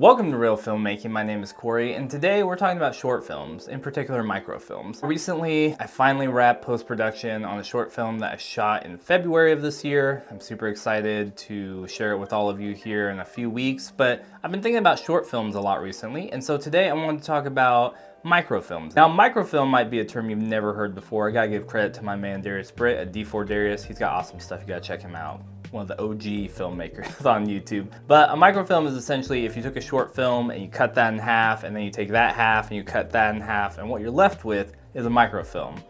Welcome to Reel Filmmaking. My name is Corey, and today we're talking about short films, in particular microfilms. Recently, I finally wrapped post-production on a short film that I shot in February of this year. I'm super excited to share it with all of you here in a few weeks, but I've been thinking about short films a lot recently, and so today I wanted to talk about microfilms. Now, microfilm might be a term you've never heard before. I gotta give credit to my man Darius Britt at D4 Darius. He's got awesome stuff. You gotta check him out. One of the OG filmmakers on YouTube. But a microfilm is essentially if you took a short film and you cut that in half, and then you take that half and you cut that in half, and what you're left with is a microfilm.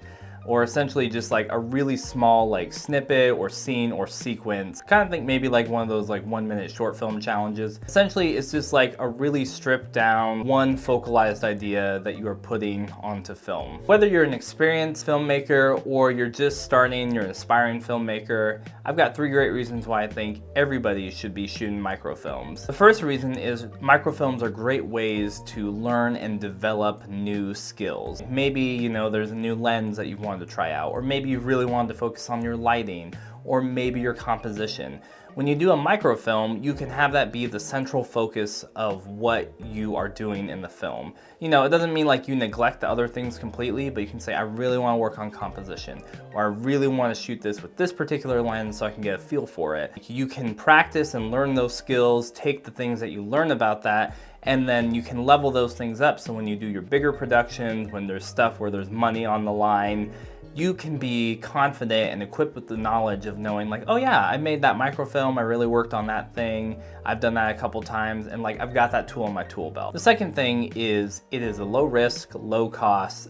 Or essentially just like a really small like snippet or scene or sequence. Kind of think maybe like one of those like 1 minute short film challenges. Essentially it's just like a really stripped down, one focalized idea that you are putting onto film. Whether you're an experienced filmmaker or you're just starting, you're an aspiring filmmaker, I've got 3 great reasons why I think everybody should be shooting microfilms. The first reason is microfilms are great ways to learn and develop new skills. Maybe, you know, there's a new lens that you want to try out, or maybe you really wanted to focus on your lighting, or maybe your composition. When you do a microfilm, you can have that be the central focus of what you are doing in the film. You know, it doesn't mean like you neglect the other things completely, but you can say, I really want to work on composition, or I really want to shoot this with this particular lens so I can get a feel for it. You can practice and learn those skills, take the things that you learn about that, and then you can level those things up so when you do your bigger productions, when there's stuff where there's money on the line, you can be confident and equipped with the knowledge of knowing like, oh yeah, I made that microfilm, I really worked on that thing, I've done that a couple times, and like I've got that tool in my tool belt. The second thing is it is a low risk, low cost,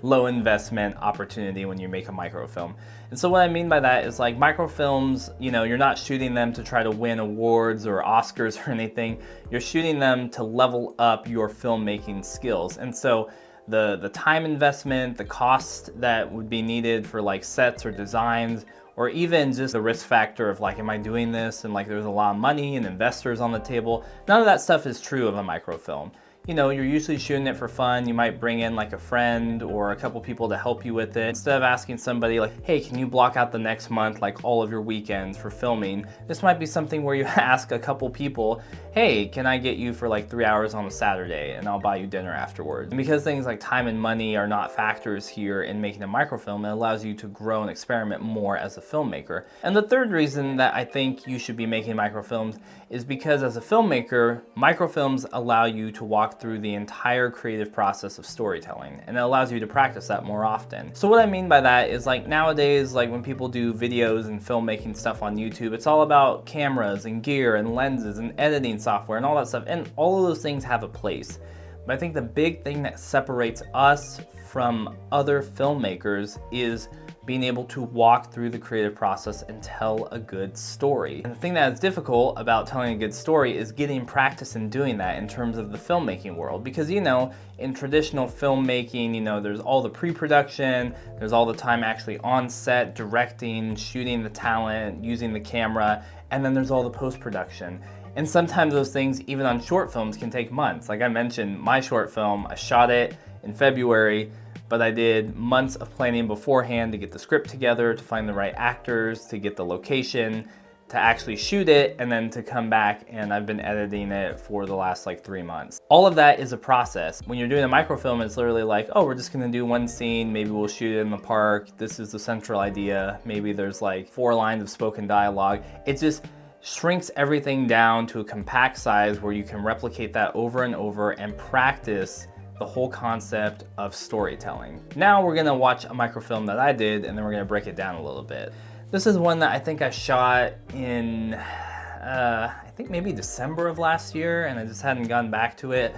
low investment opportunity when you make a microfilm. And so what I mean by that is like microfilms, you know, you're not shooting them to try to win awards or Oscars or anything. You're shooting them to level up your filmmaking skills. And so the time investment, the cost that would be needed for like sets or designs, or even just the risk factor of like, am I doing this? And like there's a lot of money and investors on the table. None of that stuff is true of a microfilm. You know, you're usually shooting it for fun. You might bring in like a friend or a couple people to help you with it. Instead of asking somebody like, hey, can you block out the next month, like all of your weekends for filming? This might be something where you ask a couple people, hey, can I get you for like 3 hours on a Saturday and I'll buy you dinner afterwards? And because things like time and money are not factors here in making a microfilm, it allows you to grow and experiment more as a filmmaker. And the third reason that I think you should be making microfilms is because as a filmmaker, microfilms allow you to walk through the entire creative process of storytelling, and it allows you to practice that more often. So what I mean by that is like nowadays, like when people do videos and filmmaking stuff on YouTube, it's all about cameras and gear and lenses and editing software and all that stuff, and all of those things have a place. But I think the big thing that separates us from other filmmakers is being able to walk through the creative process and tell a good story. And the thing that is difficult about telling a good story is getting practice in doing that in terms of the filmmaking world. Because, you know, in traditional filmmaking, you know, there's all the pre-production, there's all the time actually on set, directing, shooting the talent, using the camera, and then there's all the post-production. And sometimes those things, even on short films, can take months. Like I mentioned, my short film, I shot it in February, but I did months of planning beforehand to get the script together, to find the right actors, to get the location, to actually shoot it, and then to come back, and I've been editing it for the last like 3 months. All of that is a process. When you're doing a microfilm, it's literally like, oh, we're just gonna do one scene, maybe we'll shoot it in the park, this is the central idea, maybe there's like 4 lines of spoken dialogue. It just shrinks everything down to a compact size where you can replicate that over and over and practice the whole concept of storytelling. Now we're gonna watch a microfilm that I did, and then we're gonna break it down a little bit. This is one that I think I shot in, I think maybe December of last year, and I just hadn't gone back to it.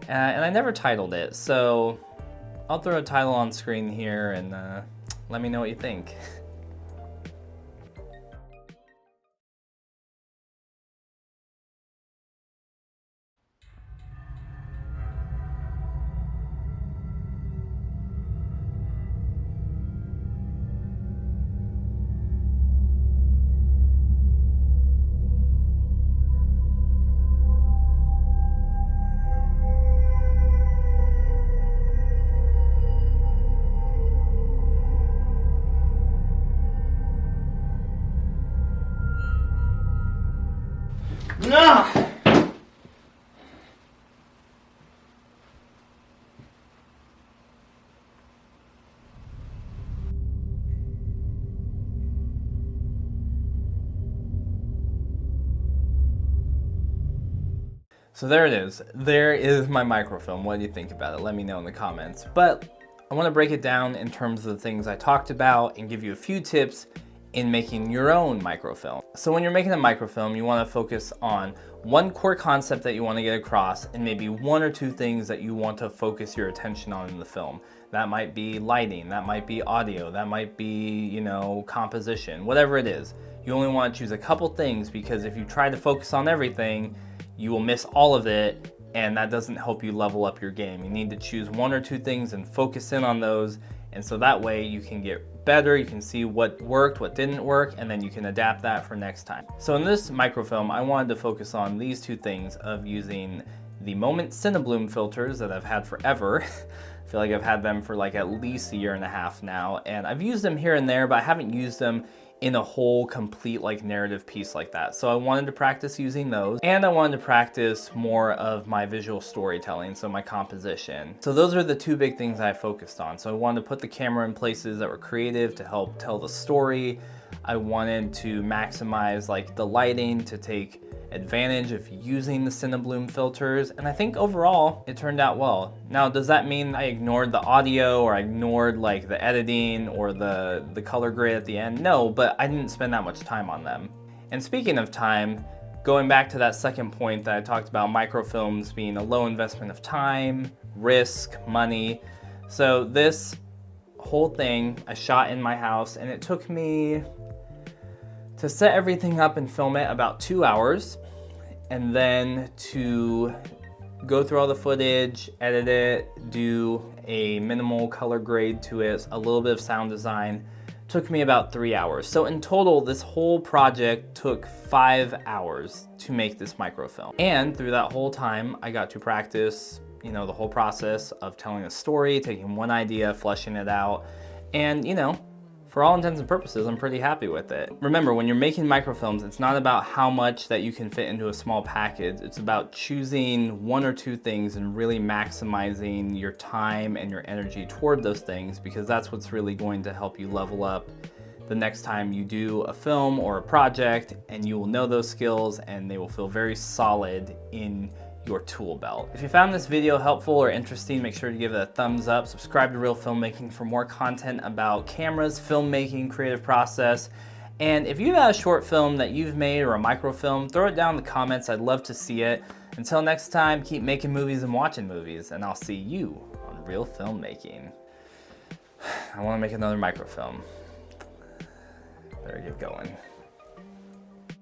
And I never titled it, so I'll throw a title on screen here and let me know what you think. So there it is. There is my microfilm. What do you think about it? Let me know in the comments. But I want to break it down in terms of the things I talked about and give you a few tips in making your own microfilm. So when you're making a microfilm, you want to focus on one core concept that you want to get across and maybe one or two things that you want to focus your attention on in the film. That might be lighting, that might be audio, that might be, you know, composition, whatever it is. You only want to choose a couple things, because if you try to focus on everything, you will miss all of it, and that doesn't help you level up your game. You need to choose one or two things and focus in on those, and so that way you can get better, you can see what worked, what didn't work, and then you can adapt that for next time. So in this microfilm, I wanted to focus on these two things of using the Moment Cinebloom filters that I've had forever. I feel like I've had them for like at least a year and a half now, and I've used them here and there, but I haven't used them in a whole complete like narrative piece like that. So I wanted to practice using those, and I wanted to practice more of my visual storytelling, so my composition. So those are the two big things I focused on. So I wanted to put the camera in places that were creative to help tell the story. I wanted to maximize like the lighting to take advantage of using the Cinebloom filters, and I think overall it turned out well. Now, does that mean I ignored the audio or I ignored like the editing or the color grade at the end? No, but I didn't spend that much time on them. And speaking of time, going back to that second point that I talked about, microfilms being a low investment of time, risk, money. So this whole thing I shot in my house, and it took me to set everything up and film it about 2 hours, and then to go through all the footage, edit it, do a minimal color grade to it, a little bit of sound design, took me about 3 hours. So in total, this whole project took 5 hours to make this microfilm. And through that whole time, I got to practice, you know, the whole process of telling a story, taking one idea, fleshing it out, and, you know, for all intents and purposes, I'm pretty happy with it. Remember, when you're making microfilms, it's not about how much that you can fit into a small package. It's about choosing one or two things and really maximizing your time and your energy toward those things, because that's what's really going to help you level up the next time you do a film or a project, and you will know those skills and they will feel very solid in your tool belt. If you found this video helpful or interesting, make sure to give it a thumbs up. Subscribe to Reel Filmmaking for more content about cameras, filmmaking, creative process. And if you have a short film that you've made or a microfilm, throw it down in the comments. I'd love to see it. Until next time, keep making movies and watching movies, and I'll see you on Reel Filmmaking. I want to make another microfilm. Better get going.